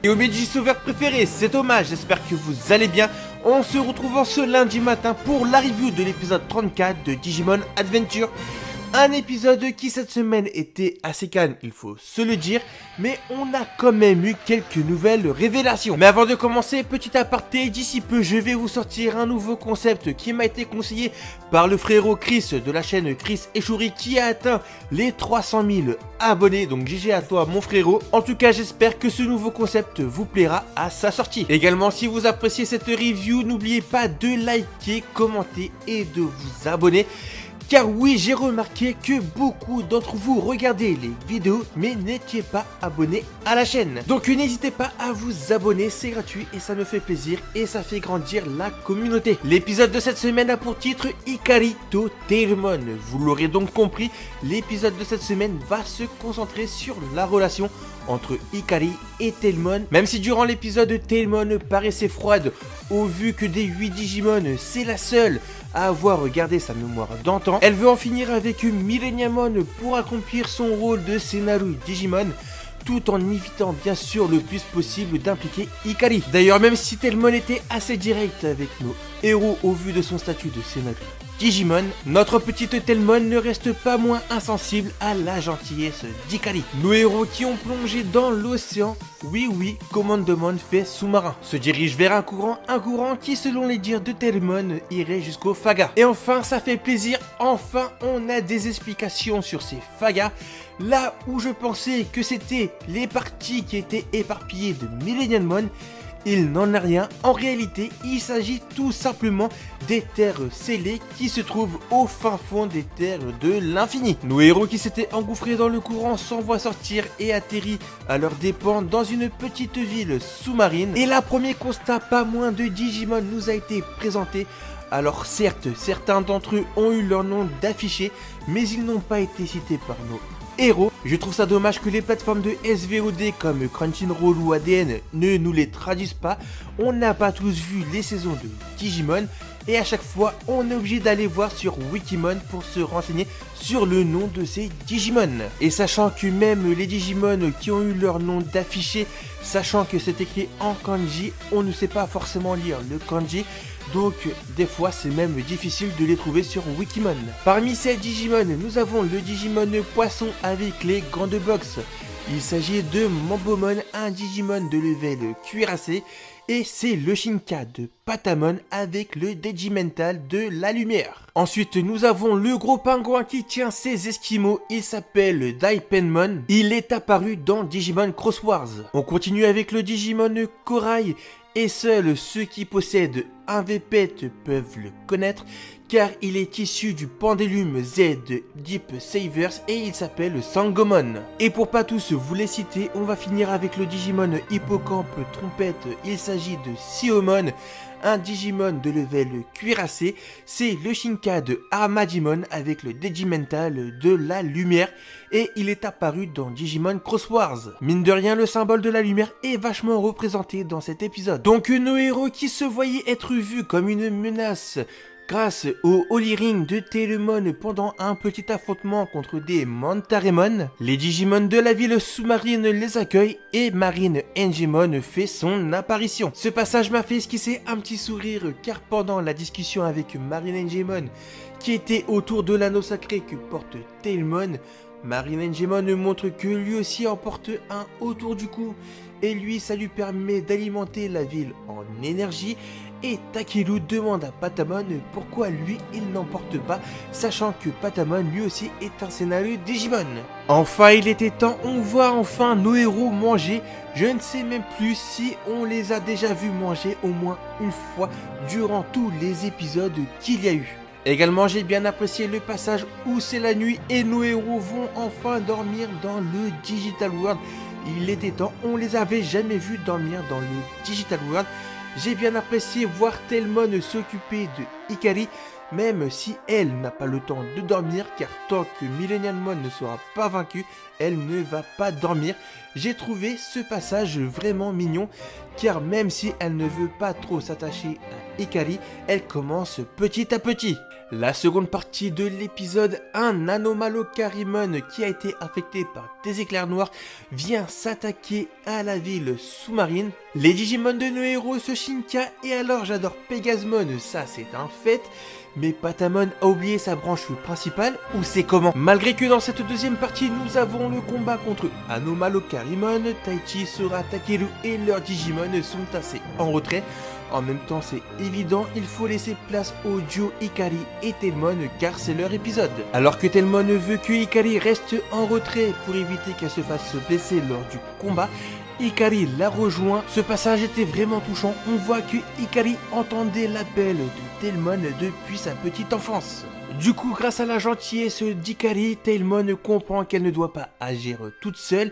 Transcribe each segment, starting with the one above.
Et au sauveur préféré, c'est Thomas, j'espère que vous allez bien. On se retrouve en ce lundi matin pour la review de l'épisode 34 de Digimon Adventure. Un épisode qui cette semaine était assez calme, il faut se le dire, mais on a quand même eu quelques nouvelles révélations. Mais avant de commencer, petit aparté, d'ici peu je vais vous sortir un nouveau concept qui m'a été conseillé par le frérot Chris de la chaîne Chris et Shuri qui a atteint les 300 000 abonnés, donc GG à toi mon frérot. En tout cas j'espère que ce nouveau concept vous plaira à sa sortie. Également si vous appréciez cette review, n'oubliez pas de liker, commenter et de vous abonner. Car oui, j'ai remarqué que beaucoup d'entre vous regardez les vidéos mais n'étiez pas abonnés à la chaîne. Donc n'hésitez pas à vous abonner, c'est gratuit et ça me fait plaisir et ça fait grandir la communauté. L'épisode de cette semaine a pour titre Ikari to Tailmon. Vous l'aurez donc compris, l'épisode de cette semaine va se concentrer sur la relation entre Ikari et Tailmon. Même si durant l'épisode Tailmon paraissait froide au vu que des 8 Digimon c'est la seule à avoir gardé sa mémoire d'antan, elle veut en finir avec Millenniumon pour accomplir son rôle de scénario Digimon, tout en évitant bien sûr le plus possible d'impliquer Ikari. D'ailleurs même si Tailmon était assez direct avec nos héros au vu de son statut de scénario Digimon, notre petite Tailmon ne reste pas moins insensible à la gentillesse d'Ikari. Nos héros qui ont plongé dans l'océan, oui, commandement fait sous-marin, se dirigent vers un courant qui selon les dires de Tailmon irait jusqu'au Faga. Et enfin ça fait plaisir, enfin on a des explications sur ces Fagas. Là où je pensais que c'était les parties qui étaient éparpillées de Millenniumon, il n'en a rien. En réalité, il s'agit tout simplement des terres scellées qui se trouvent au fin fond des terres de l'infini. Nos héros qui s'étaient engouffrés dans le courant s'en voient sortir et atterrit à leurs dépens dans une petite ville sous-marine. Et là, premier constat, pas moins de Digimon nous a été présenté. Alors certes, certains d'entre eux ont eu leur nom d'affiché, mais ils n'ont pas été cités par nos héros. Je trouve ça dommage que les plateformes de SVOD comme Crunchyroll ou ADN ne nous les traduisent pas. On n'a pas tous vu les saisons de Digimon et à chaque fois on est obligé d'aller voir sur Wikimon pour se renseigner sur le nom de ces Digimon. Et sachant que même les Digimon qui ont eu leur nom d'affiché, sachant que c'est écrit en kanji, on ne sait pas forcément lire le kanji. Donc des fois c'est même difficile de les trouver sur Wikimon. Parmi ces Digimon, nous avons le Digimon poisson avec les grandes boxes. Il s'agit de Mambomon, un Digimon de level cuirassé. Et c'est le Shinka de Patamon avec le Digimental de la lumière. Ensuite nous avons le gros pingouin qui tient ses esquimaux, il s'appelle Daipenmon. Il est apparu dans Digimon Cross Wars. On continue avec le Digimon Corail. Et seuls ceux qui possèdent un VPET peuvent le connaître car il est issu du Pendulum Z Deep Savers et il s'appelle Sangomon. Et pour pas tous vous les citer, on va finir avec le Digimon Hippocampe Trompette, il s'agit de Siomon, un Digimon de level cuirassé, c'est le Shinka de Armadimon avec le Digimental de la lumière et il est apparu dans Digimon Cross Wars. Mine de rien, le symbole de la lumière est vachement représenté dans cet épisode. Donc nos héros qui se voyaient être vus comme une menace grâce au Holy Ring de Tailmon pendant un petit affrontement contre des Mantaremon, les Digimon de la ville sous-marine les accueillent et Marine Enjimon fait son apparition. Ce passage m'a fait esquisser un petit sourire car pendant la discussion avec Marine Enjimon qui était autour de l'anneau sacré que porte Tailmon, Marine Enjimon montre que lui aussi en porte un autour du cou et lui ça lui permet d'alimenter la ville en énergie. Et Takeru demande à Patamon pourquoi lui il n'en porte pas, sachant que Patamon lui aussi est un scénario Digimon. Enfin il était temps, on voit enfin nos héros manger. Je ne sais même plus si on les a déjà vus manger au moins une fois durant tous les épisodes qu'il y a eu. Également j'ai bien apprécié le passage où c'est la nuit et nos héros vont enfin dormir dans le Digital World. Il était temps, on les avait jamais vus dormir dans le Digital World. J'ai bien apprécié voir Tailmon s'occuper de Ikari, même si elle n'a pas le temps de dormir, car tant que Millenniumon ne sera pas vaincu, elle ne va pas dormir. J'ai trouvé ce passage vraiment mignon, car même si elle ne veut pas trop s'attacher à Hikari, elle commence petit à petit. La seconde partie de l'épisode, un Anomalocarimon qui a été affecté par des éclairs noirs vient s'attaquer à la ville sous-marine. Les Digimon de nos héros se Shinka, et alors j'adore Pegasmon, ça c'est un fait. Mais Patamon a oublié sa branche principale, ou c'est comment? Malgré que dans cette deuxième partie, nous avons le combat contre Anomalocarimon, Taichi, Sora, Takeru et leurs Digimon sont assez en retrait. En même temps, c'est évident, il faut laisser place au duo Hikari et Telmon car c'est leur épisode. Alors que Telmon veut que Hikari reste en retrait pour éviter qu'elle se fasse blesser lors du combat, Hikari la rejoint. Ce passage était vraiment touchant. On voit que Hikari entendait l'appel de Telmon depuis sa petite enfance. Du coup, grâce à la gentillesse d'Hikari, Telmon comprend qu'elle ne doit pas agir toute seule.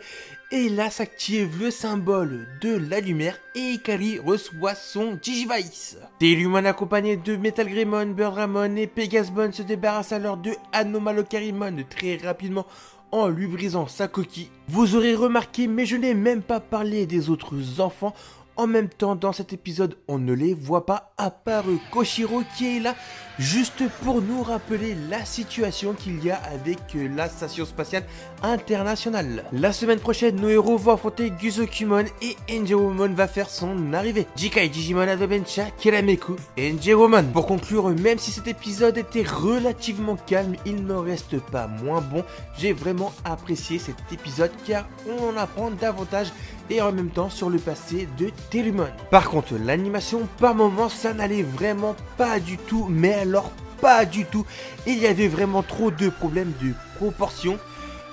Et là s'active le symbole de la lumière et Hikari reçoit son Digivice. Telmon accompagné de Metal Greymon, Birdramon et Pegasmon se débarrasse alors de Anomalocarimon très rapidement en lui brisant sa coquille. Vous aurez remarqué, mais je n'ai même pas parlé des autres enfants. En même temps, dans cet épisode, on ne les voit pas, à part Koshiro qui est là, juste pour nous rappeler la situation qu'il y a avec la station spatiale internationale. La semaine prochaine, nos héros vont affronter Guzokumon et Enjewomon va faire son arrivée. Jikai Digimon Adventure, Kirameku et Enjewomon. Pour conclure, même si cet épisode était relativement calme, il n'en reste pas moins bon. J'ai vraiment apprécié cet épisode car on en apprend davantage et en même temps sur le passé de Telmon. Par contre, l'animation, par moments, ça n'allait vraiment pas du tout, mais alors pas du tout. Il y avait vraiment trop de problèmes de proportion.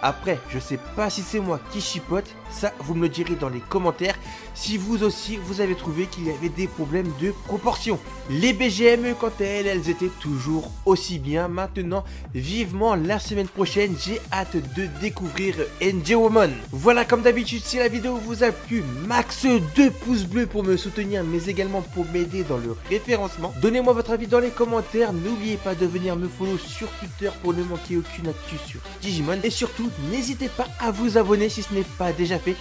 Après, je sais pas si c'est moi qui chipote, ça vous me le direz dans les commentaires si vous aussi vous avez trouvé qu'il y avait des problèmes de proportion. Les BGM quant à elles étaient toujours aussi bien. Maintenant, vivement la semaine prochaine, j'ai hâte de découvrir Enjewomon. Voilà, comme d'habitude, si la vidéo vous a plu, max 2 pouces bleus pour me soutenir mais également pour m'aider dans le référencement. Donnez-moi votre avis dans les commentaires, n'oubliez pas de venir me follow sur Twitter pour ne manquer aucune actu sur Digimon et surtout n'hésitez pas à vous abonner si ce n'est pas déjà fait.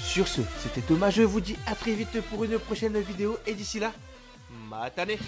Sur ce, c'était Thomas, je vous dis à très vite pour une prochaine vidéo et d'ici là, matane.